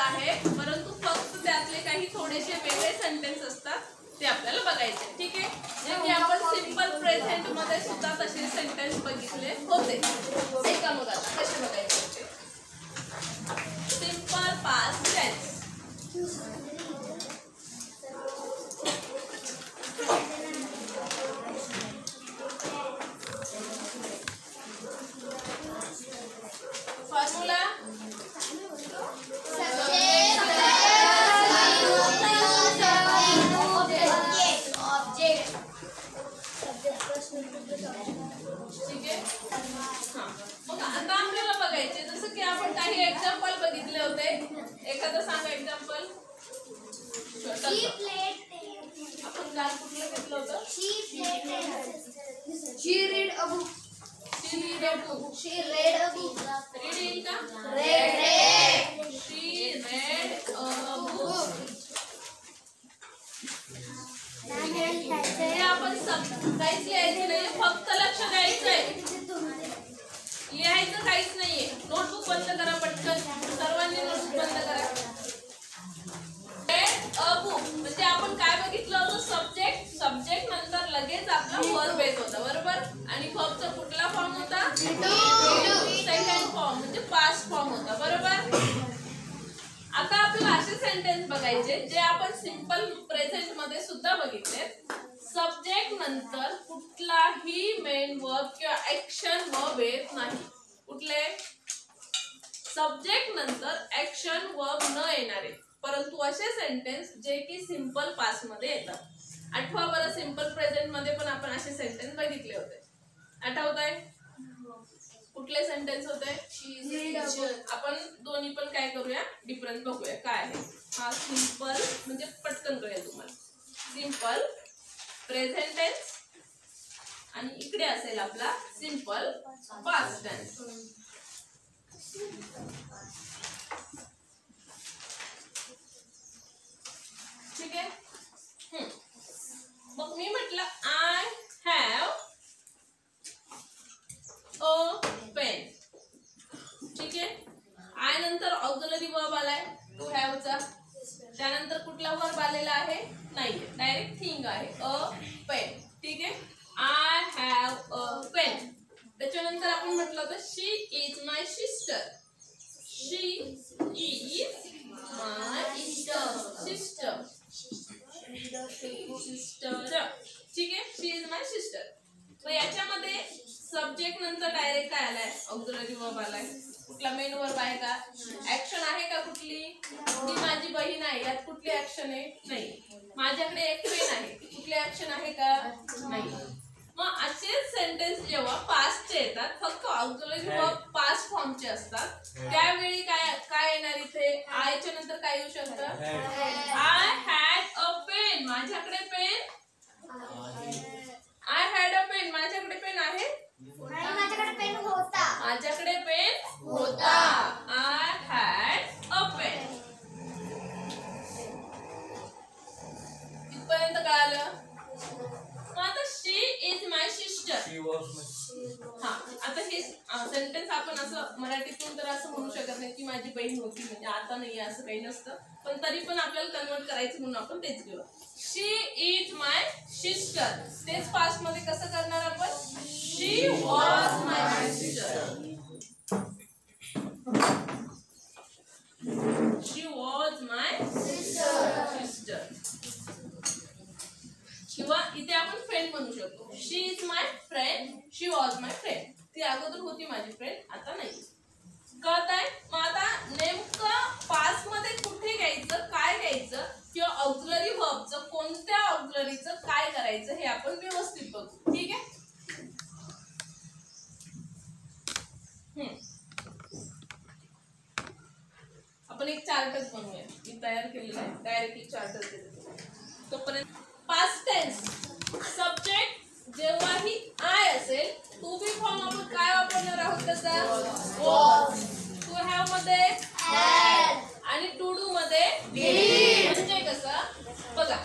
आहे, परंतु फक्त त्यातले काही थोडेसे वेगळे सेंटेन्स असतात ते आपल्याला बघायचे. ठीक आहे, जे की आपण सिंपल प्रेझेंट मध्ये सुद्धा तसे सेंटेन्स बघितले होते. ऐका मग आता कसे बघायचे होते. Simple past tense. फॉर्म्युला ठीक आहे. मग आता आपल्याला बघायचे जसं की आपण काही एक्झाम्पल बघितले होते. एखादं सांगा एक्झाम्पल. आपण काल कुठलं घेतलं होतं? She read a book. She read a book. She read a book. Read येईल का? Read. She read a book. हे आपण काहीच लिहायचं नाही, फक्त लक्ष द्यायचंय. लिहायचं काहीच नाहीये. नोटबुक बंद करा पटकन. सर्वांनी नोटबुक बंद करा. Read a book म्हणजे आपण काय बघितलं होतं? सब्जेक्ट. सब्जेक्ट नंतर लगेच आपला वर्ब येत होता, बरोबर. आणि वर्बचा कुठला फॉर्म होता? सेकंड फॉर्म म्हणजे पास्ट फॉर्म होता, बरोबर. आता आपल्याला असे सेंटेन्स बघायचे जे आपण सिंपल प्रेझेंट मध्ये सुद्धा बघितले. सब्जेक्ट नंतर कुठलाही मेन वर्ब किंवा ऍक्शन वर्ब येत नाही. कुठले? सब्जेक्ट नंतर ऍक्शन वर्ब न येणारे, परंतु असे सेंटेन्स जे की सिंपल पास्ट मध्ये येतात. आठवा बरं, सिंपल प्रेझेंट मध्ये पण आपण असे सेंटेन्स बघितले होते. आठवतंय? कुठले सेंटेन्स होते? आपण दोन्ही पण काय करूया, डिफरन्स बघूया काय आहे. हा सिंपल म्हणजे पटकन कळेल तुम्हाला. सिंपल प्रेझेंट टेन्स आणि इकडे असेल आपला सिंपल पास्ट टेन्स. ठीक आहे. मग मी म्हटलं आय हॅव अ पेन. ठीक आहे. आय नंतर ऑक्झिलरी वर्ब आलाय टू हॅव चा. त्यानंतर कुठला वर्ब आलेला आहे? नाहीये, डायरेक्ट थिंग आहे अ पेन. ठीक आहे. I have a pen. त्याच्यानंतर आपण म्हटलं होतं she is my sister. She is my sister. ठीक आहे. She is my sister. मग याच्यामध्ये सब्जेक्ट नंतर डायरेक्ट काय आलाय? ऑक्झिलरी वर्ब आलाय. कुठला मेन वर्ब आहे का? ऍक्शन आहे का कुठली? ती माझी बहीण आहे, यात कुठली ऍक्शन आहे? नाही. माझ्याकडे एक पेन आहे, कुठली ऍक्शन आहे का? नाही. मग असे सेंटेन्स जेव्हा पास्टचे येतात, फक्त ऑक्झिलरी वर्ब पास्ट फॉर्मचे असतात, त्यावेळी काय काय येणार इथे? आयच्या नंतर काय येऊ शकतं? I had a pen. माझ्याकडे pen. I had a pen. माझ्याकडे पेन आहे. माझ्याकडे पेन होता. माझ्याकडे पेन होता. I had a pen. इथपर्यंत कळालं? मग आता शी इज माय सिस्टर. हा, आता हे सेंटेन्स आपण असं मराठीतून तर असं म्हणू शकत नाही की माझी बहीण होती, म्हणजे आता नाही असं काही नसतं, पण तरी पण आपल्याला कन्वर्ट करायचं म्हणून आपण तेच केलं. She is my sister. तेच पास्ट मध्ये कसं करणार आपण? She was my sister. She was my sister. किंवा इथे आपण फ्रेंड म्हणू शकतो. She is my friend. She was my friend. ती अगोदर होती माझी फ्रेंड, आता नाही. कळत आहे? मग आता नेमकं पास्ट मध्ये कुठे घ्यायचं, काय घ्यायचं, किंवा ऑक्झिलरी वर्बचं कोणत्या ऑक्झिलरीचं काय करायचं हे आपण व्यवस्थित बघू. ठीक आहे. आपण एक चार्टच बनवूया. मी तयार केलेला आहे, डायरेक्ट एक चार्टच देतो. तोपर्यंत पास्ट टेन्स सब्जेक्ट जेव्हाही आय असेल, टू बी फॉर्म आपण काय वापरणार आहोत त्याचा? वॉज. टू हॅव मध्ये हॅड आणि टू डू मध्ये डिड. म्हणजे कसं बघा,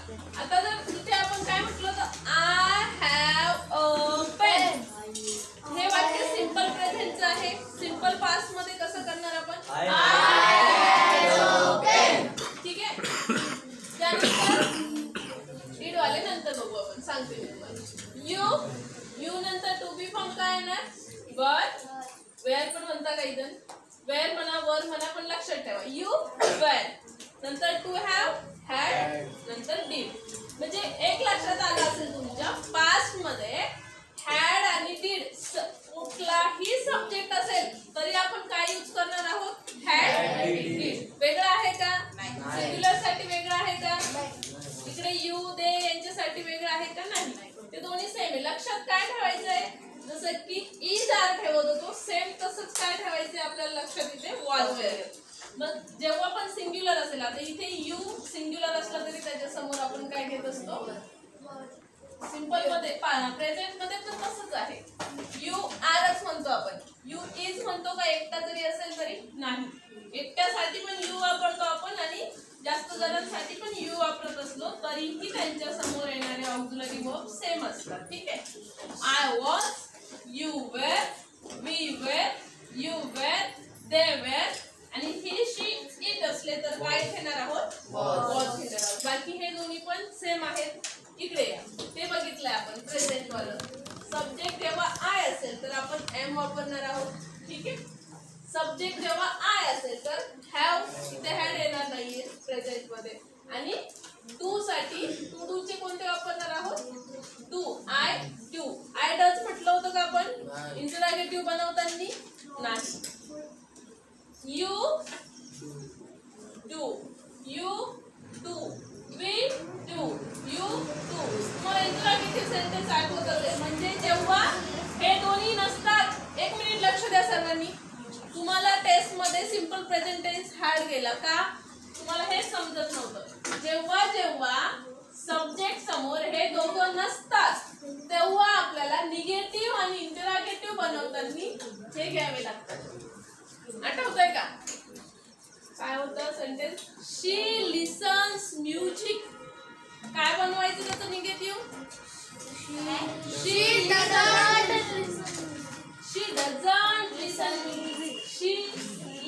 आता जर इथे आपण काय म्हटलं होतं? I have a pen. हे वाक्य सिंपल प्रेझेंटचं आहे. सिंपल पास्ट मध्ये कसं करणार आपण? I have a pen. म्हणा पण लक्षात ठेवा. यू वेर, नंतर टू हॅव, हॅड, नंतर डिड. म्हणजे एक लक्षात आलं असेल तुमच्या पास्ट मध्ये हॅड आणि डिड कुठलाही सब्जेक्ट असेल तरी आपण काय यूज करणार आहोत? Had, did. वेगळं आहे का? सिंग्युलर साठी वेगळं आहे का? इकडे यू दे यांच्यासाठी वेगळं आहे का? नाही. ते दोन्ही सेम आहे. लक्षात काय ठेवायचंय? जसं की इज आर ठेवत होतो सेम तसंच काय ठेवायचंय आपल्याला लक्षात इथे वॉज वेअर. मग जेव्हा पण सिंग्युलर असेल, आता इथे यू सिंग्युलर असला तरी त्याच्या समोर आपण काय घेत असतो? सिंपल मध्ये प्रेझेंट मध्ये पण तसंच आहे. यू आरच म्हणतो आपण. यू इज म्हणतो का एकटा जरी असेल तरी? नाही. एकट्यासाठी पण यू वापरतो आपण आणि जास्त जणांसाठी पण यू वापरत असलो तरीही त्यांच्या समोर येणारे ऑक्झिलरी वर्ब सेम असतात. ठीक आहे. I was, you were, we were, you were, they were आणि ही शी इट असले तर काय घेणार आहोत? वॉज घेणार आहोत. बाकी हे दोन्ही पण सेम आहेत. इकडे या. ते बघितलंय आपण प्रेझेंट वालं. सब्जेक्ट जेव्हा आय असेल तर आपण एम वापरणार आहोत. ठीक आहे. सब्जेक्ट जेव्हा आय असेल तर हॅव, इथे हॅड येणार नाहीये प्रेझेंट मध्ये. आणि टू साठी टू डू चे कोणते वापरणार आहोत? Do, I do. I does म्हटलं होतं का आपण इंटरॉगेटिव्ह बनवताना? नाही. You do, you do, we do, you do. मग इंटरॉगेटिव्ह सेंटेन्स आठवत असेल म्हणजे जेव्हा हे दोन्ही नसतात. एक मिनिट लक्ष द्या सर्वांनी. तुम्हाला टेस्ट मध्ये सिंपल प्रेझेंट टेन्स हार्ड गेला का? तुम्हाला हे समजत नव्हतं. जेव्हा जेव्हा सब्जेक्ट समोर हे दोघं नसतात तेव्हा आपल्याला निगेटिव्ह आणि इंटरॉगेटिव्ह बनवताना हे घ्यावे लागतात. आठवतंय का? काय होतं सेंटेन्स? शी लिसन्स म्युझिक. काय बनवायचं त्याचं negative? She doesn't listen music. She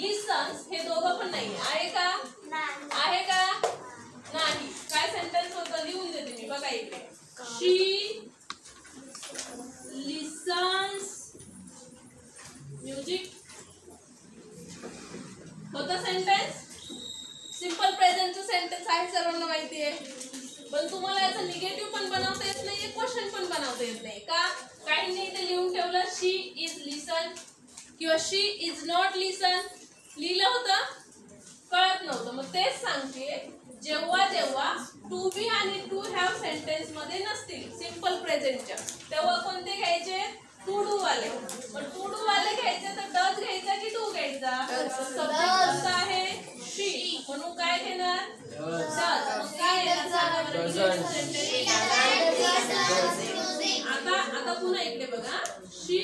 lessons हे दोघं पण नाही आहे का? आहे का? नाही. काय सेंटेन्स होतं? लिहून देते मी. बघा इकडे. शी लिसन्स म्युझिक होतं सेंटेन्स. सिंपल प्रेझेंटचं सेंटेन्स आहे, सर्वांना माहिती आहे. पण तुम्हाला याचं निगेटिव्ह पण बनवता येत नाही, क्वेश्चन पण बनवता येत नाही का? काहींनी इथे लिहून ठेवलं शी इज लिसन किंवा शी इज नॉट लिसन. लिहिलं होतं, कळत नव्हतं. मग तेच सांगते, जेव्हा जेव्हा टू बी आणि टू हॅव सेंटेन्स मध्ये नसतील सिंपल प्रेझेंटच्या तेव्हा कोणते घ्यायचे? टू डू वाले. पण टू डू वाले घ्यायचे तर डज घ्यायचा की डू घ्यायचा? सब्जेक्ट कोणता आहे? शी. म्हणून काय घेणार? डज. मग काय येणार? आता पुन्हा इकडे बघा. शी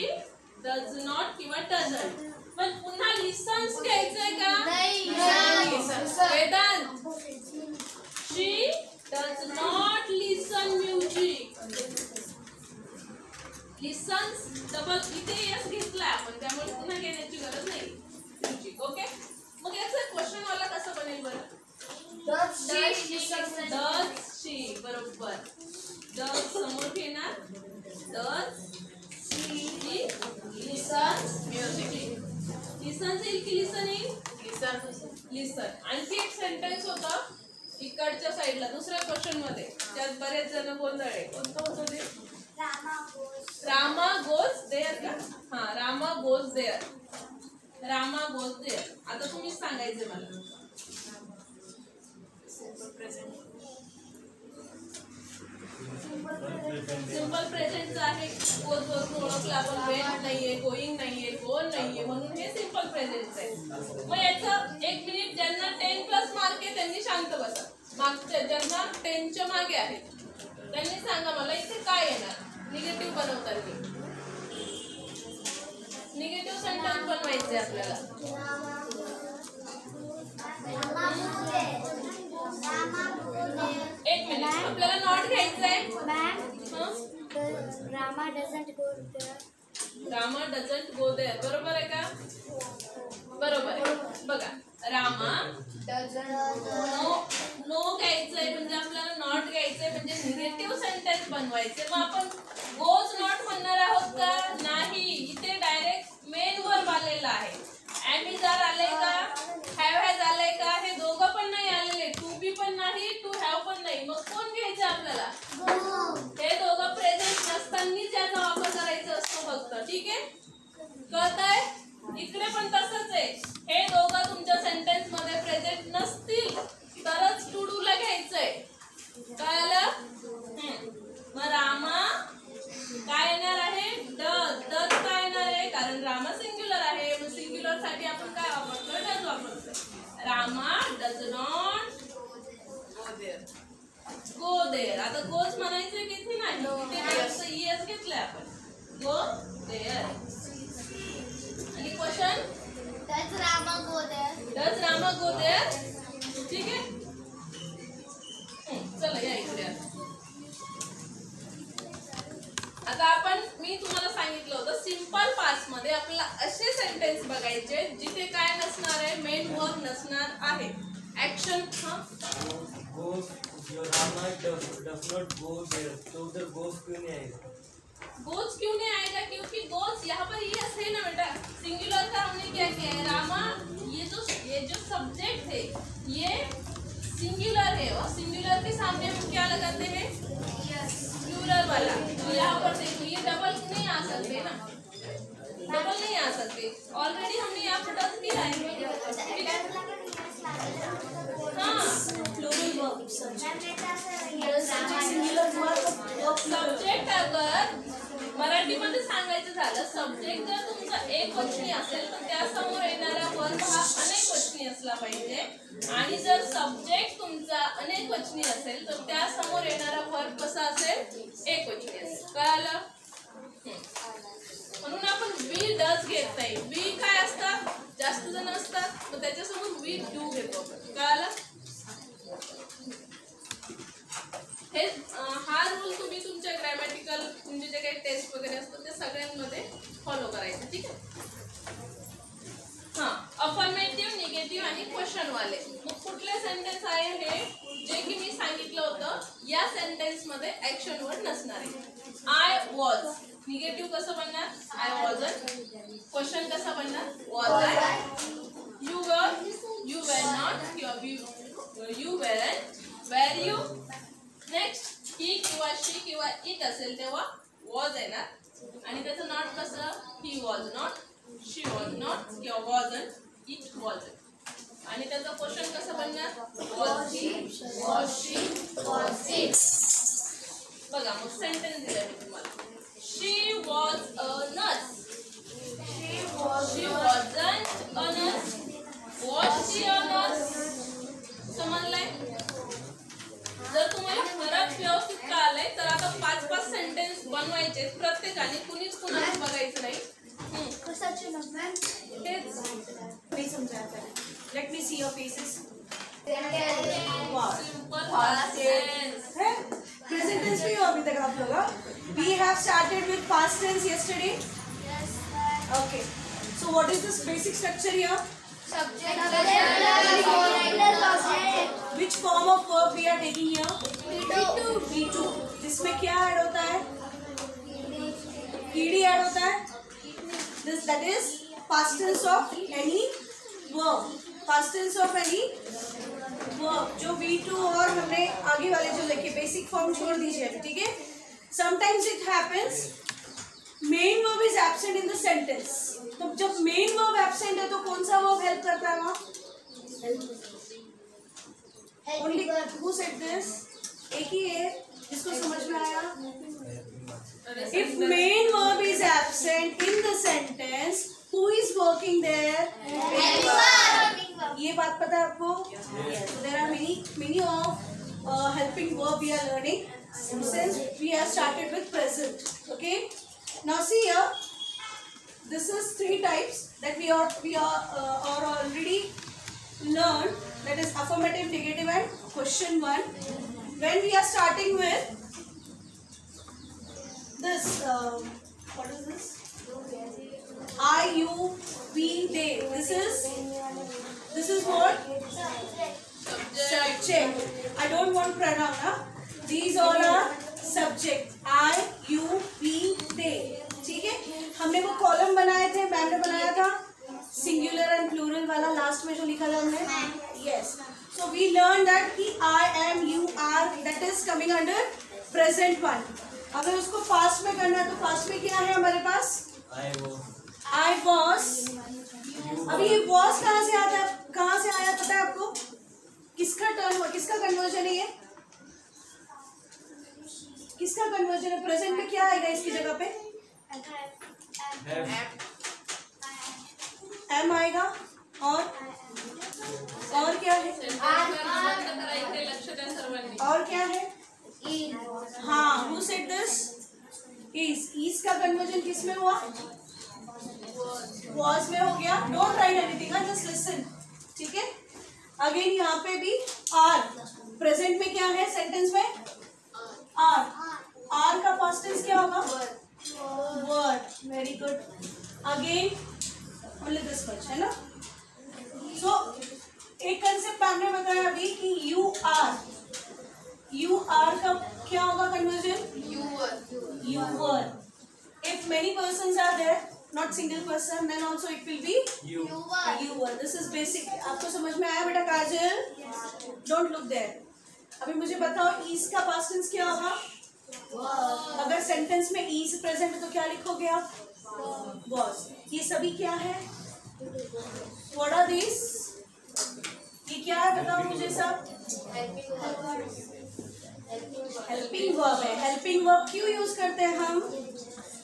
डज नॉट किंवा डझंट. पण पुन्हा लिसन्स घ्यायचंय का? Vedant. She does not listen music. Listens double इथे यस घेतलाय आपण, त्यामुळे पुन्हा घेण्याची गरज नाही. म्युझिक. ओके. मग याचा क्वेश्चन वाला कसं बनेल बरं? Does she. बरोबर. डज समोर घेणार. Does she listens music. Listens येईल की लिसन येईल? लिसन. आणखी एक सेंटेन्स होता इकडच्या साईडला दुसऱ्या क्वेश्चन मध्ये, त्यात बरेच जण गोंधळले. कोणतं होतं ते? रामा गोज देअर का? हा, Rama goes there. Rama goes there. आता तुम्हीच सांगायचे मला. सिंपल प्रेझेंटचं आहे. गोज वरून ओळखलं आपण. वेंट नाहीये, गोईंग नाहीये, गोन नाहीये, म्हणून हे सिंपल प्रेझेंटचं आहे. मग याचं एक मिनिट, ज्यांना 10+ मार्क आहे त्यांनी शांत बसा. मागच्या ज्यांना 10च्या मागे आहेत त्यांनी सांगा मला इथे काय येणार निगेटिव्ह बनवताना. निगेटिव्ह सेंटेन्स बनवायचे आपल्याला. एक मिनिट, आपल्याला नॉट घ्यायचंय. Rama doesn't go there. Rama doesn't go there. बरोबर आहे का? बरोबर आहे. बघा, रामा नो घ्यायचंय म्हणजे आपल्याला नॉट घ्यायचंय म्हणजे निगेटिव्ह सेंटेन्स बनवायचे. मग आपण गोज नॉट म्हणणार आहोत का? नाही. इथे डायरेक्ट मेन वर्ब आलेला आहे. एम इज आर आले का? चला हे दोघं प्रेझेंट नसतानाच याचा वापर करायचा असतो फक्त. ठीक आहे, कळतंय? इकडे पण तसंच आहे. हे दोघं तुमच्या सेंटेन्स मध्ये प्रेझेंट नसतील तरच टू डू ला घ्यायचंय. कळलं? मग रामा काय येणार आहे? डज. डज काय येणार आहे? कारण रामा सिंग्युलर आहे. मग सिंग्युलर साठी आपण काय वापरतोय? डज वापरतोय. Rama does not go there. Go there. आता गोज म्हणायचं किती नाही, इथे येस घेतलंय आपण. Go there. आणि question Does Rama go there? Does Rama go there. ठीक आहे, चला या इकडे. आता आपण मी तुम्हाला सांगितलं होतं सिंपल पास्ट मध्ये आपल्याला असे सेंटेन्स बघायचे जिथे काय नसणार आहे? मेन वर्ब नसणार आहे. Action Rama does not go there. तो उधर गोज क्यों नहीं आएगा? गोज क्यों नहीं आएगा? क्योंकि गोज यहाँ पर यस है ना बेटा. सिंगुलर का हमने क्या किया है? रामा ये जो सब्जेक्ट है ये सिंगुलर है और सिंगुलर के सामने हम क्या लगाते हैं? प्लूरल वाला. तो यहाँ पर देखो ये डबल नहीं आ सकते ना, डबल नहीं आ सकते. ऑलरेडी हमने यहाँ पर डज किया है. हाँ, सब्जेक्ट अगर मराठीमध्ये सांगायचं झालं, सब्जेक्ट जर तुमचा एक वचनी असेल तर त्यासमोर येणारा वर्ब हा अनेक वचनी असला पाहिजे. आणि जर सब्जेक्ट तुमचा अनेक वचनी असेल तर त्यासमोर येणारा वर्ब कसा असेल? एक वचनी असेल. कळालं? म्हणून आपण वी डज घेत नाही. वी काय असतात? जास्त जण असतात, मग त्याच्यासमोर वी डू घेतो आपण. कळालं? हे हा रूल तुम्ही तुमच्या ग्रॅमॅटिकल तुमचे जे काही टेस्ट वगैरे असतात त्या सगळ्यांमध्ये फॉलो करायचं. ठीक आहे. हां, अफर्मेटिव्ह, निगेटिव्ह आणि क्वेश्चन वाले. मग कुठले सेंटेन्स आहे हे? जे की मी सांगितलं होतं या सेंटेन्स मध्ये ऍक्शन वर्ड नसणार आहे. I was. निगेटिव्ह कसं बनणार? I wasn't. क्वेश्चन कसं बनणार? Was I. You were. You were not किंवा you weren't. Were you. Next he किंवा शी किंवा इट असेल तेव्हा वॉज येणार. आणि त्याचं नॉट कसं? He was not, she was not किंवा वॉजंट, इट वॉजंट. आणि त्याचं क्वेश्चन कसं बनणार? Was he, was she, was it. बघा मग सेंटेन्स दिलं मी तुम्हाला. She was a nurse. She wasn't a nurse. Was she a nurse. समजलंय? जर तुम्हाला फरक व्यवस्थित कळालाय तर आता 5-5 सेंटेन्स बनवायचे प्रत्येकाने. कुणीच कुणाला बघायचं नाही. Let me see your faces. Simple past tense. Present tense पे हो अभी तक आप लोग. We have started with past tense yesterday. Yes, Okay. So what is this basic structure here? subject. Which form of verb we are taking here? V2. जिसमें क्या add होता है? ed ऐड होता है. This that is past tense of any verb. Past tense of any verb. जो V2 और हमने आगे वाले जो लिखे बेसिक फॉर्म छोड़ दीजिए. ठीक है. Sometimes it happens main verb is absent in the sentence. तो जब main verb absent है तो कौन सा verb help करता है वहाँ? Only who said this? एक ही है जिसको समझ में आया. If main verb is absent in the sentence, who is working there? ये बात पता है आपको? Yes. So there are many of helping verb we are learning since we have started with present. Okay. Now see here. This is 3 types that we are already learned. That is affirmative, negative, and question 1. When we are starting with this, what is this? I, you, we, they. This is what? Subject. I don't want pronoun. Huh? These all are subject. I, you, we, they. ठीक है. हमने वो column बनाए थे, ma'am ने बनाया था singular end plural वाला लास्ट में जो लिखा था हमने. Yes. So we learned that I am, you are, that is coming under present one. अगर उसको पास्ट में करना है तो पास्ट में क्या है हमारे पास? I was. अभी ये वॉज कहाँ से आता है, कहाँ से आया पता है आपको? किसका टर्म, किसका कन्वर्जन है ये? किसका कन्वर्जन है? प्रेजेंट में क्या आएगा इसकी जगह पे? एम आएगा। और क्या है? और क्या है? हाँ, who said this? is का कन्वर्जन किस में हुआ? was में हो गया। Don't write anything, just listen, ठीक है? अगेन यहाँ पे भी are, प्रेजेंट में क्या है सेंटेंस में? are का पास्ट टेंस क्या होगा? were। Very good. Again only this much है ना। सो एक कंसेप्ट आपने बताया अभी कि यू आर का क्या होगा conversion? You were. If many persons are there, not single person, then also it will be you were. This is basic. आपको समझ में आया बेटा काजल? Don't look there. अभी मुझे बताओ ईज का पास्ट टेंस क्या होगा? अगर सेंटेंस में ईज प्रेजेंट है तो क्या लिखोगे आप? वॉज। ये सभी क्या है? व्हाट आर दिस? ये क्या है बताओ मुझे सब? हेल्पिंग वर्ब है। हेल्पिंग वर्ब क्यों यूज करते हैं हम?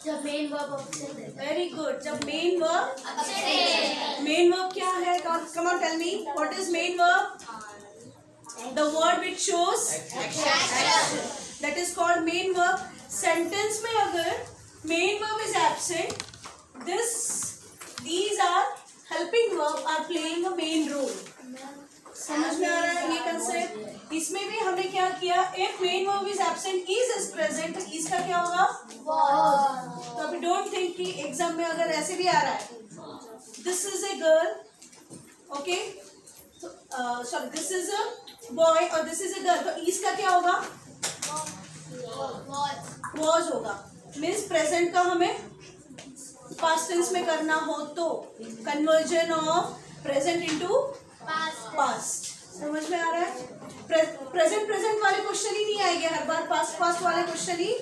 जब मेन वर्ब ऑब्जेक्ट है। Very good. जब मेन वर्ब क्या है? Come on tell me, what is main verb? The word which shows action, that is called main verb. Sentence में अगर main verb is absent, these are helping verb are playing a main role. समझ में आ रहा है ये concept? इसमें भी हमने क्या KIA? if main verb is absent, is present, तो इसका क्या होगा? was। तो अभी डोंट थिंक कि एग्जाम में अगर ऐसे भी आ रहा है, this is a girl, okay, sorry, this is a boy और this is a girl, तो इसका क्या होगा? was होगा। मीन्स प्रेजेंट का हमें पास्ट टेंस में करना हो तो conversion of present into past. समझ में आ रहा है? प्रेजेंट वाले क्वेश्चन ही नहीं आएंगे हर बार, पास्ट वाले क्वेश्चन ही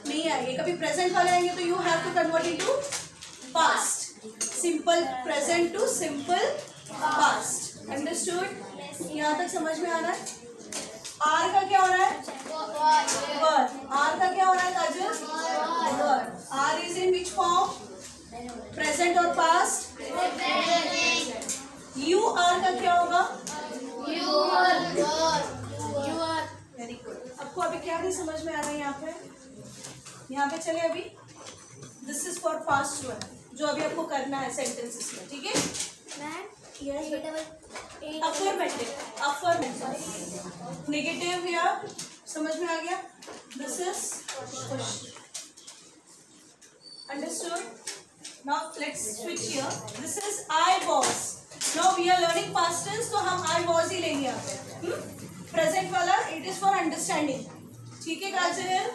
नहीं आएंगे। कभी प्रेजेंट वाले आएंगे तो you have to convert into past. Simple present to simple past. Understood? यहाँ तक समझ में आ रहा है? आर का क्या हो रहा है? वर। आर का क्या हो रहा है Kajal? Were. Are is in which form? Present और पास्ट। यू आर का क्या होगा? Very good. आपको अभी क्या नहीं समझ में आ रहा है यहाँ पे चले अभी। दिस इज फॉर पास्ट वन, जो अभी आपको करना है सेंटेंसेस में, ठीक है? अफर्मेटिव, नेगेटिव या समझ में आ गया? This is understood. Now let's switch here. This is I was. Now we are learning past tense, तो हम I was ही लेंगे यहाँ पे। Present वाला it is for understanding. ठीक है काजल?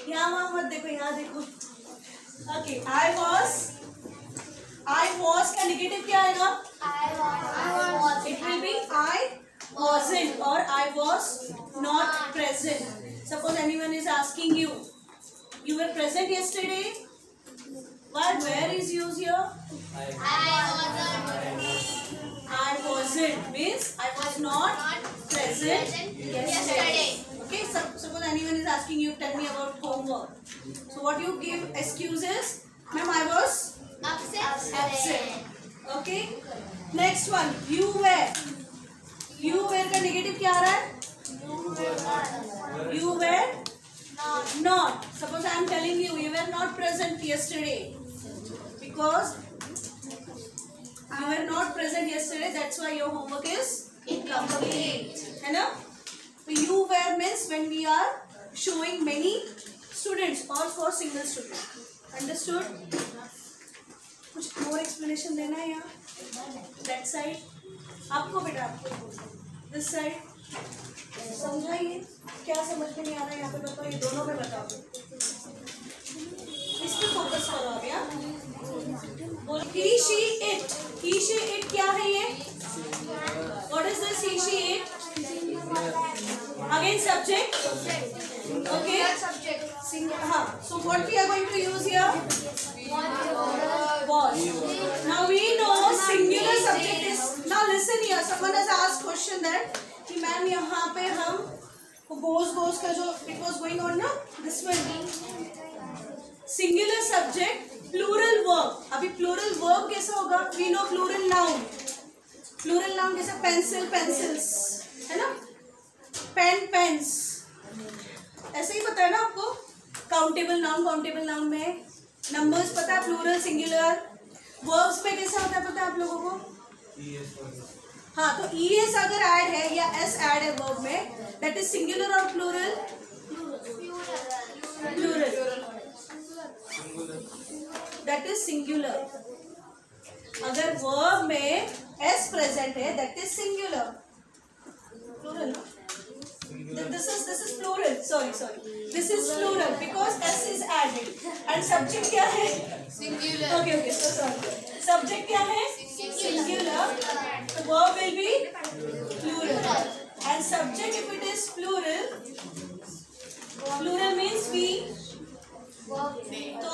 यहाँ वहाँ मत देखो, यहाँ देखो। Okay, I was का नेगेटिव क्या आएगा? It will be I wasn't or I was not present. Suppose anyone is asking you, you were present yesterday? But where is used here? I wasn't means I was not present yesterday. Okay, suppose anyone is asking you, tell me about homework. So what you give excuses? Ma'am, I was absent. Okay. Next one, you were. You were का negative क्या आ रहा है? You were not. Suppose I am telling you, you were not present yesterday. Because you were not present yesterday, that's why your homework is incomplete. है ना? So you were means when we are showing many students or for single student. Understood? कुछ more explanation देना है यहाँ? That side. आपको बेटा this side. समझाइए क्या समझ में नहीं आ रहा है यहाँ पे बताओ, ये दोनों में बताओ। इस पे फोकस करो आप यार। He, she, it. He, she, it क्या है ये? What is this? He, she, it. Again subject. Okay. So what we are going to use here? Was. Now we know singular subject is. Now listen here. Someone has asked question that कि ma'am यहाँ पे हम goes का जो it was going on ना this one singular subject plural verb. अभी plural verb कैसा होगा? We know plural noun. Plural noun कैसा? pencil pencils है ना? pen pens. ऐसे ही पता है ना आपको? काउंटेबल नाउन में नंबर्स पता है, प्लूरल सिंगुलर. वर्ब्स में कैसा होता है पता है आप लोगों को? हाँ, तो es अगर ऐड है या s ऐड है वर्ब में, दैट इज सिंगुलर और plural? Plural. That is singular. अगर वर्ब में s प्रेजेंट है, that is singular. Plural. This is plural. Sorry. This is plural because s is added. And subject क्या है? Singular. Okay. So sorry. Subject क्या है? Singular. The verb will be plural. And subject if it is plural means we. तो